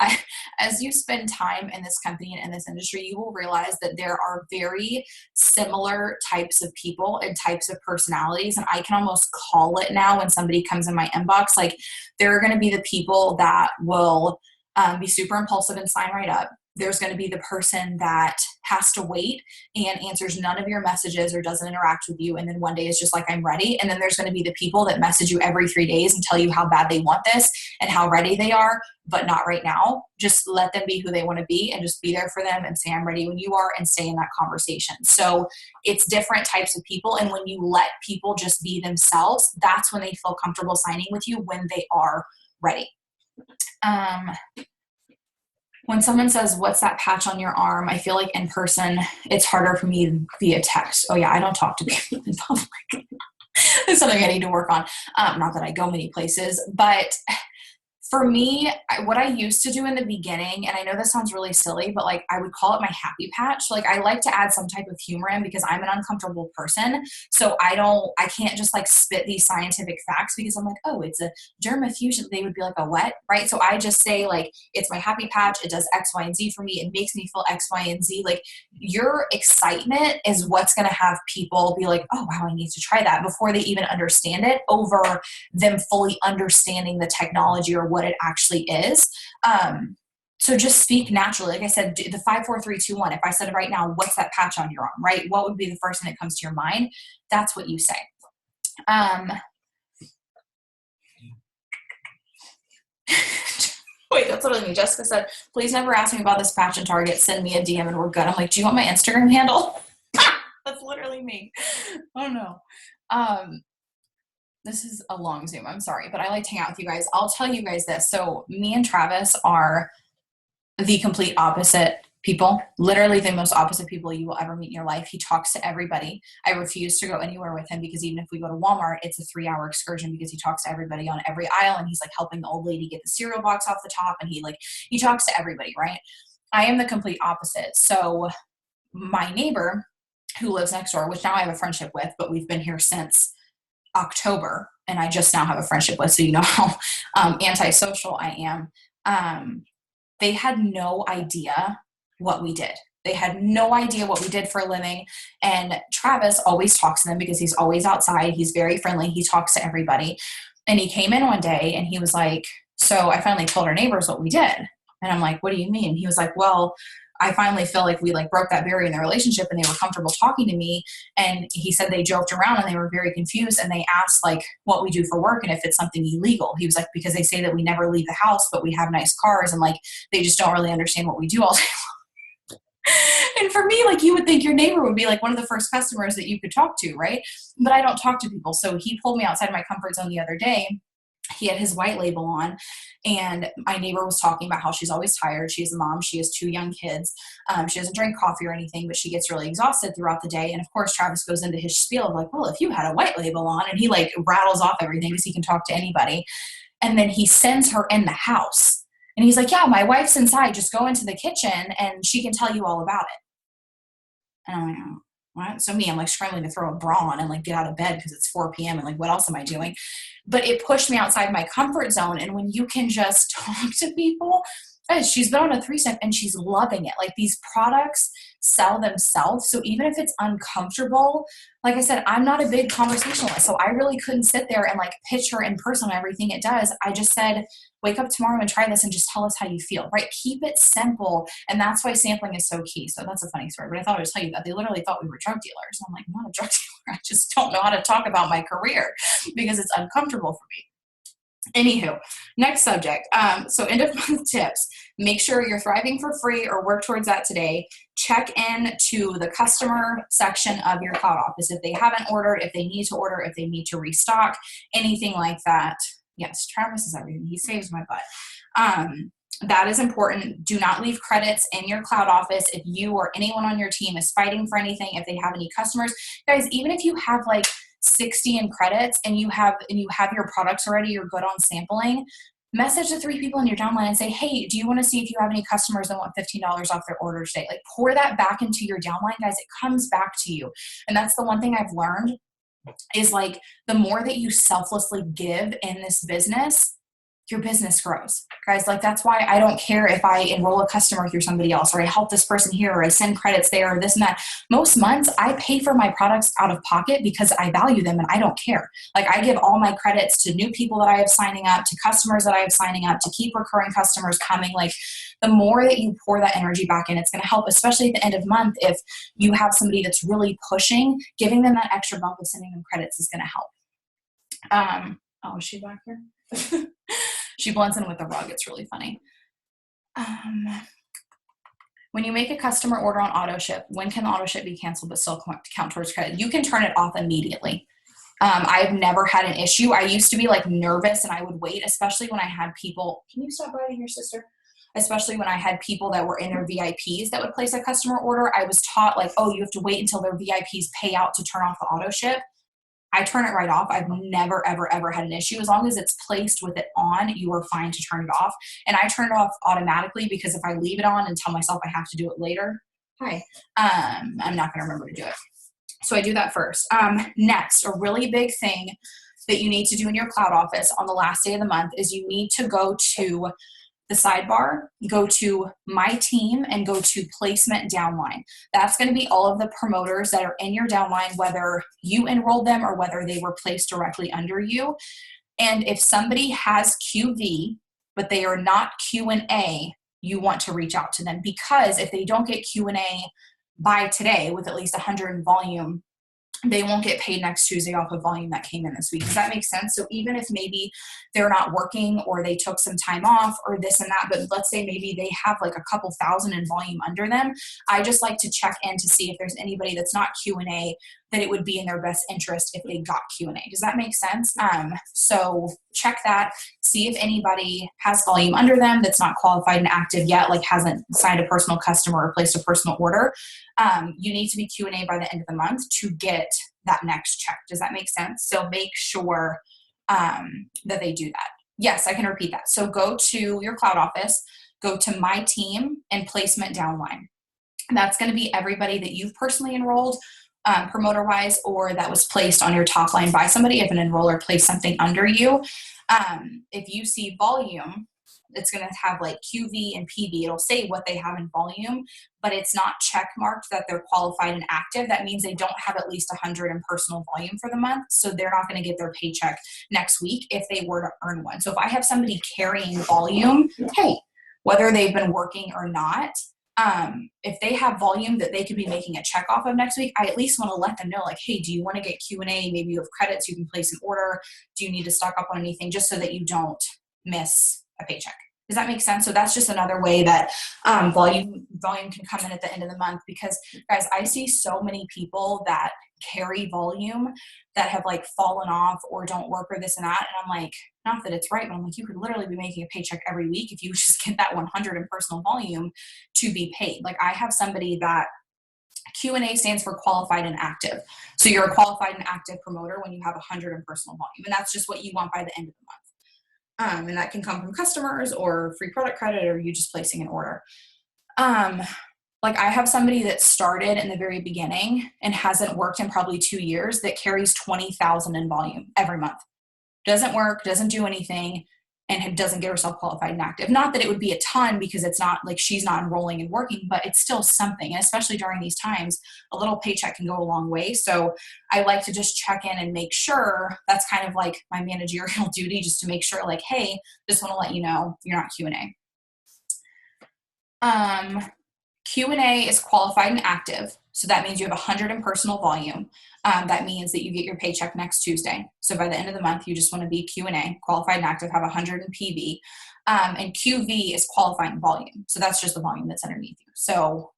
[SPEAKER 1] As you spend time in this company and in this industry, you will realize that there are very similar types of people and types of personalities. And I can almost call it now when somebody comes in my inbox. Like, there are going to be the people that will be super impulsive and sign right up. There's going to be the person that has to wait and answers none of your messages or doesn't interact with you. And then one day is just like, I'm ready. And then there's going to be the people that message you every 3 days and tell you how bad they want this and how ready they are, but not right now. Just let them be who they want to be and just be there for them and say, I'm ready when you are, and stay in that conversation. So it's different types of people. And when you let people just be themselves, that's when they feel comfortable signing with you, when they are ready. When someone says, what's that patch on your arm? I feel like in person, it's harder for me via text. Oh yeah, I don't talk to people in public. It's something I need to work on. Not that I go many places, but for me, what I used to do in the beginning, and I know this sounds really silly, but like I would call it my happy patch. Like I like to add some type of humor in because I'm an uncomfortable person. So I can't just like spit these scientific facts because I'm like, oh, it's a dermafusion. They would be like, a what? Right? So I just say like, it's my happy patch. It does X, Y, and Z for me. It makes me feel X, Y, and Z. Like your excitement is what's going to have people be like, oh, wow, I need to try that before they even understand it, over them fully understanding the technology or what it actually is. So just speak naturally. Like I said, the 5, 4, 3, 2, 1. If I said right now, what's that patch on your arm, right? What would be the first thing that comes to your mind? That's what you say. Wait, that's literally me. Jessica said, please never ask me about this patch in Target. Send me a DM and we're good. I'm like, do you want my Instagram handle? That's literally me. Oh no. This is a long Zoom. I'm sorry, but I like to hang out with you guys. I'll tell you guys this. So me and Travis are the complete opposite people, literally the most opposite people you will ever meet in your life. He talks to everybody. I refuse to go anywhere with him because even if we go to Walmart, it's a 3-hour excursion because he talks to everybody on every aisle and he's like helping the old lady get the cereal box off the top, and he talks to everybody, right? I am the complete opposite. So my neighbor who lives next door, which now I have a friendship with, but we've been here since October, and I just now have a friendship with, so you know how antisocial I am. They had no idea what we did. They had no idea what we did for a living. And Travis always talks to them because he's always outside. He's very friendly. He talks to everybody. And he came in one day and he was like, so I finally told our neighbors what we did. And I'm like, what do you mean? He was like, well, I finally feel like we like broke that barrier in their relationship and they were comfortable talking to me. And he said they joked around and they were very confused and they asked like what we do for work and if it's something illegal. He was like, because they say that we never leave the house, but we have nice cars and like they just don't really understand what we do all day long. And for me, like you would think your neighbor would be like one of the first customers that you could talk to, right? But I don't talk to people. So he pulled me outside my comfort zone the other day. He had his white label on, and my neighbor was talking about how she's always tired. She's a mom. She has 2 young kids. She doesn't drink coffee or anything, but she gets really exhausted throughout the day. And of course, Travis goes into his spiel of like, well, if you had a white label on, and he like rattles off everything because he can talk to anybody. And then he sends her in the house. And he's like, yeah, my wife's inside. Just go into the kitchen and she can tell you all about it. And I'm like, oh, what? So I'm like scrambling to throw a bra on and like get out of bed because it's 4 p.m. and like, what else am I doing? but it pushed me outside my comfort zone. And when you can just talk to people, guys, she's been on a 3-step and she's loving it. Like, these products sell themselves. So even if it's uncomfortable, like I said, I'm not a big conversationalist. So I really couldn't sit there and like pitch her in person on everything it does. I just said, wake up tomorrow and try this and just tell us how you feel, right? Keep it simple. And that's why sampling is so key. So that's a funny story, but I thought I would tell you that they literally thought we were drug dealers. I'm like, I'm not a drug dealer. I just don't know how to talk about my career because it's uncomfortable for me. Anywho, next subject. So end of month tips. Make sure you're thriving for free or work towards that today. Check in to the customer section of your cloud office. If they haven't ordered, if they need to order, if they need to restock, anything like that. Yes, Travis is everything. He saves my butt. That is important. Do not leave credits in your cloud office. If you or anyone on your team is fighting for anything, if they have any customers, guys, even if you have like 60 in credits and you have your products already, you're good on sampling, message the 3 people in your downline and say, hey, do you want to see if you have any customers that want $15 off their order today? Like, pour that back into your downline, guys. It comes back to you. And that's the one thing I've learned is, like, the more that you selflessly give in this business, your business grows, guys. Like, that's why I don't care if I enroll a customer through somebody else, or I help this person here, or I send credits there, or this and that. Most months I pay for my products out of pocket because I value them and I don't care. Like, I give all my credits to new people that I have signing up, to customers that I have signing up, to keep recurring customers coming. Like, the more that you pour that energy back in, it's going to help, especially at the end of month. If you have somebody that's really pushing, giving them that extra bump of sending them credits is going to help. Oh, is she back here? She blends in with the rug. It's really funny. When you make a customer order on auto ship, when can the auto ship be canceled but still count towards credit? You can turn it off immediately. I've never had an issue. I used to be like nervous and I would wait, especially when I had people. Can you stop writing your sister? Especially when I had people that were in their VIPs that would place a customer order. I was taught, like, oh, you have to wait until their VIPs pay out to turn off the auto ship. I turn it right off. I've never, ever, ever had an issue. As long as it's placed with it on, you are fine to turn it off. And I turn it off automatically because if I leave it on and tell myself I have to do it later, I'm not going to remember to do it. So I do that first. Next, a really big thing that you need to do in your cloud office on the last day of the month is you need to go to the sidebar, go to my team, and go to placement downline. That's going to be all of the promoters that are in your downline, whether you enrolled them or whether they were placed directly under you. And if somebody has QV, but they are not Q&A, you want to reach out to them, because if they don't get Q&A by today with at least 100 in volume, they won't get paid next Tuesday off of volume that came in this week. Does that make sense? So even if maybe they're not working or they took some time off or this and that, but let's say maybe they have like a couple thousand in volume under them, I just like to check in to see if there's anybody that's not Q&A that it would be in their best interest if they got Q&A. Does that make sense? So check that, see if anybody has volume under them that's not qualified and active yet, like hasn't signed a personal customer or placed a personal order. You need to be Q&A by the end of the month to get that next check. Does that make sense? So make sure that they do that. Yes, I can repeat that. So go to your cloud office, go to my team and placement downline. That's going to be everybody that you've personally enrolled, promoter-wise, or that was placed on your top line by somebody. If an enroller placed something under you, if you see volume, it's going to have like QV and PV. It'll say what they have in volume, but it's not check marked that they're qualified and active. That means they don't have at least 100 in personal volume for the month. So they're not going to get their paycheck next week if they were to earn one. So if I have somebody carrying volume, hey, whether they've been working or not, if they have volume that they could be making a check off of next week, I at least want to let them know, like, hey, do you want to get Q&A? Maybe you have credits, you can place an order. Do you need to stock up on anything? Just so that you don't miss a paycheck. Does that make sense? So that's just another way that volume can come in at the end of the month, because guys, I see so many people that carry volume that have like fallen off or don't work or this and that. And I'm like, not that it's right, but I'm like, you could literally be making a paycheck every week if you just get that 100 in personal volume to be paid. Like, I have somebody that Q&A stands for qualified and active. So you're a qualified and active promoter when you have 100 in personal volume. And that's just what you want by the end of the month. And that can come from customers or free product credit or you just placing an order. Like, I have somebody that started in the very beginning and hasn't worked in probably 2 years that carries 20,000 in volume every month. doesn't work, doesn't do anything, and doesn't get herself qualified and active. Not that it would be a ton because it's not like she's not enrolling and working, but it's still something. And especially during these times, a little paycheck can go a long way. So I like to just check in and make sure. That's kind of like my managerial duty, just to make sure like, hey, just want to let you know you're not Q&A. Q&A is qualified and active. So that means you have 100 in personal volume. That means that you get your paycheck next Tuesday. So by the end of the month, you just want to be Q&A, qualified and active, have 100 in PV. And QV is qualified in volume. So that's just the volume that's underneath you. So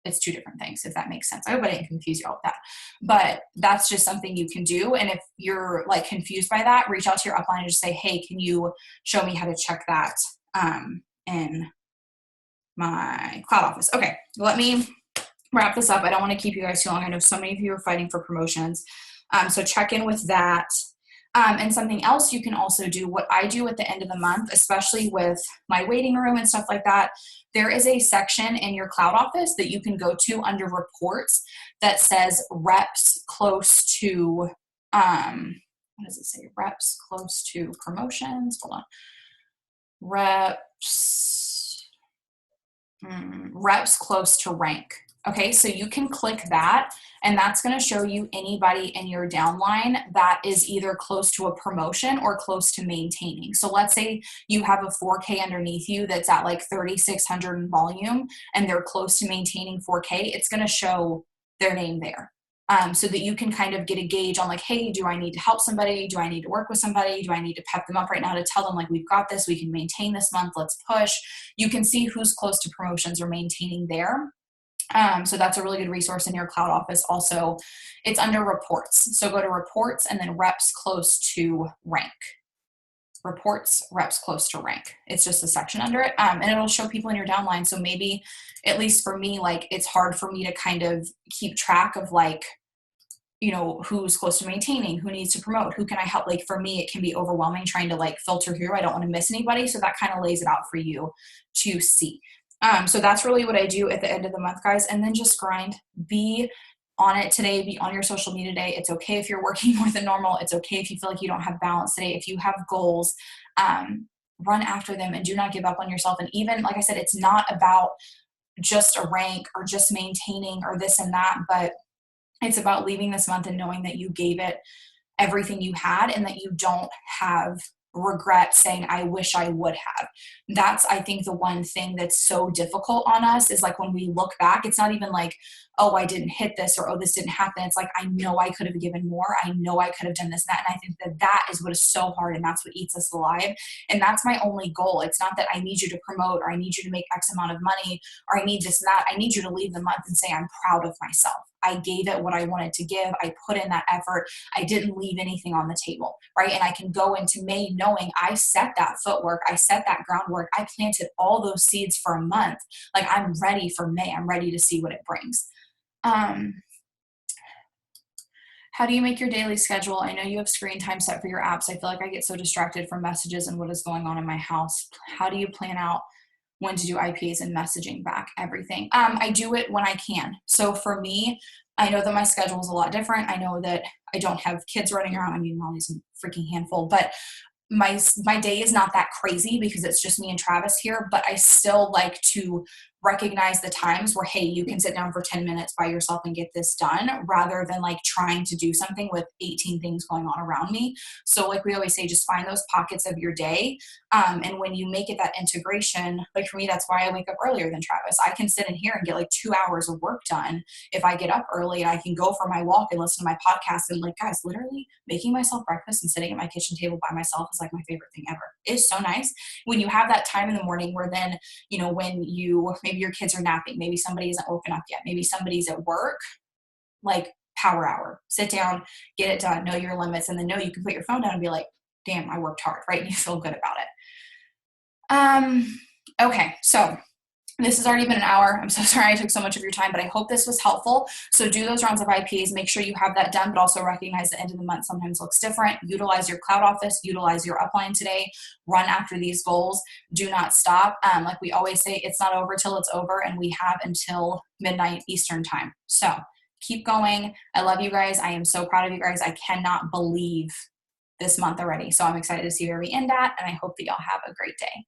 [SPEAKER 1] it's two different things, if that makes sense. I hope I didn't confuse you all with that. But that's just something you can do. And if you're like confused by that, reach out to your upline and just say, hey, can you show me how to check that in my cloud office? Okay, let me wrap this up. I don't want to keep you guys too long. I know so many of you are fighting for promotions. So check in with that. And something else you can also do, what I do at the end of the month, especially with my waiting room and stuff like that, there is a section in your cloud office that you can go to under reports that says reps close to, what does it say? Reps close to promotions. Hold on. Reps close to rank. Okay, so you can click that, and that's going to show you anybody in your downline that is either close to a promotion or close to maintaining. So let's say you have a 4K underneath you that's at like 3,600 in volume, and they're close to maintaining 4K. It's going to show their name there. So that you can kind of get a gauge on like, hey, do I need to help somebody? Do I need to work with somebody? Do I need to pep them up right now to tell them like, we've got this, we can maintain this month, let's push. You can see who's close to promotions or maintaining there. So that's a really good resource in your cloud office. Also, it's under reports. So go to reports and then reps close to rank. Reports, reps close to rank. It's just a section under it. And it'll show people in your downline. So maybe, at least for me, like it's hard for me to kind of keep track of like, you know, who's close to maintaining, who needs to promote, who can I help? Like for me, it can be overwhelming trying to like filter through. I don't want to miss anybody. So that kind of lays it out for you to see. So that's really what I do at the end of the month, guys. And then just grind, be on it today, be on your social media today. It's okay if you're working more than normal. It's okay if you feel like you don't have balance today. If you have goals, run after them and do not give up on yourself. And even, like I said, it's not about just a rank or just maintaining or this and that, but it's about leaving this month and knowing that you gave it everything you had and that you don't have regret saying, I wish I would have. That's, I think, the one thing that's so difficult on us is like when we look back, it's not even like, oh, I didn't hit this or, oh, this didn't happen. It's like, I know I could have given more. I know I could have done this and that. And I think that that is what is so hard. And that's what eats us alive. And that's my only goal. It's not that I need you to promote or I need you to make X amount of money or I need this and that. I need you to leave the month and say, I'm proud of myself. I gave it what I wanted to give. I put in that effort. I didn't leave anything on the table, right? And I can go into May knowing I set that footwork. I set that groundwork. I planted all those seeds for a month. Like I'm ready for May. I'm ready to see what it brings. How do you make your daily schedule? I know you have screen time set for your apps. I feel like I get so distracted from messages and what is going on in my house. How do you plan out when to do IPAs and messaging back everything? I do it when I can. So for me, I know that my schedule is a lot different. I know that I don't have kids running around. I mean, Molly's a freaking handful, but my day is not that crazy because it's just me and Travis here, but I still like to recognize the times where, hey, you can sit down for 10 minutes by yourself and get this done rather than like trying to do something with 18 things going on around me. So like we always say, just find those pockets of your day. And when you make it that integration, like for me, that's why I wake up earlier than Travis. I can sit in here and get like 2 hours of work done if I get up early and I can go for my walk and listen to my podcast. And like, guys, literally making myself breakfast and sitting at my kitchen table by myself is like my favorite thing ever. It's so nice when you have that time in the morning where then, you know, when you, maybe your kids are napping, maybe somebody isn't woken up yet, maybe somebody's at work, like power hour, sit down, get it done, know your limits, and then know you can put your phone down and be like, damn, I worked hard, right? And you feel good about it. Okay, so this has already been an hour. I'm so sorry I took so much of your time, but I hope this was helpful. So do those rounds of IPAs, make sure you have that done, but also recognize the end of the month sometimes looks different. Utilize your cloud office, utilize your upline today, run after these goals. Do not stop. Like we always say, it's not over till it's over, and we have until midnight Eastern time. So keep going. I love you guys. I am so proud of you guys. I cannot believe this month already. So I'm excited to see where we end at, and I hope that y'all have a great day.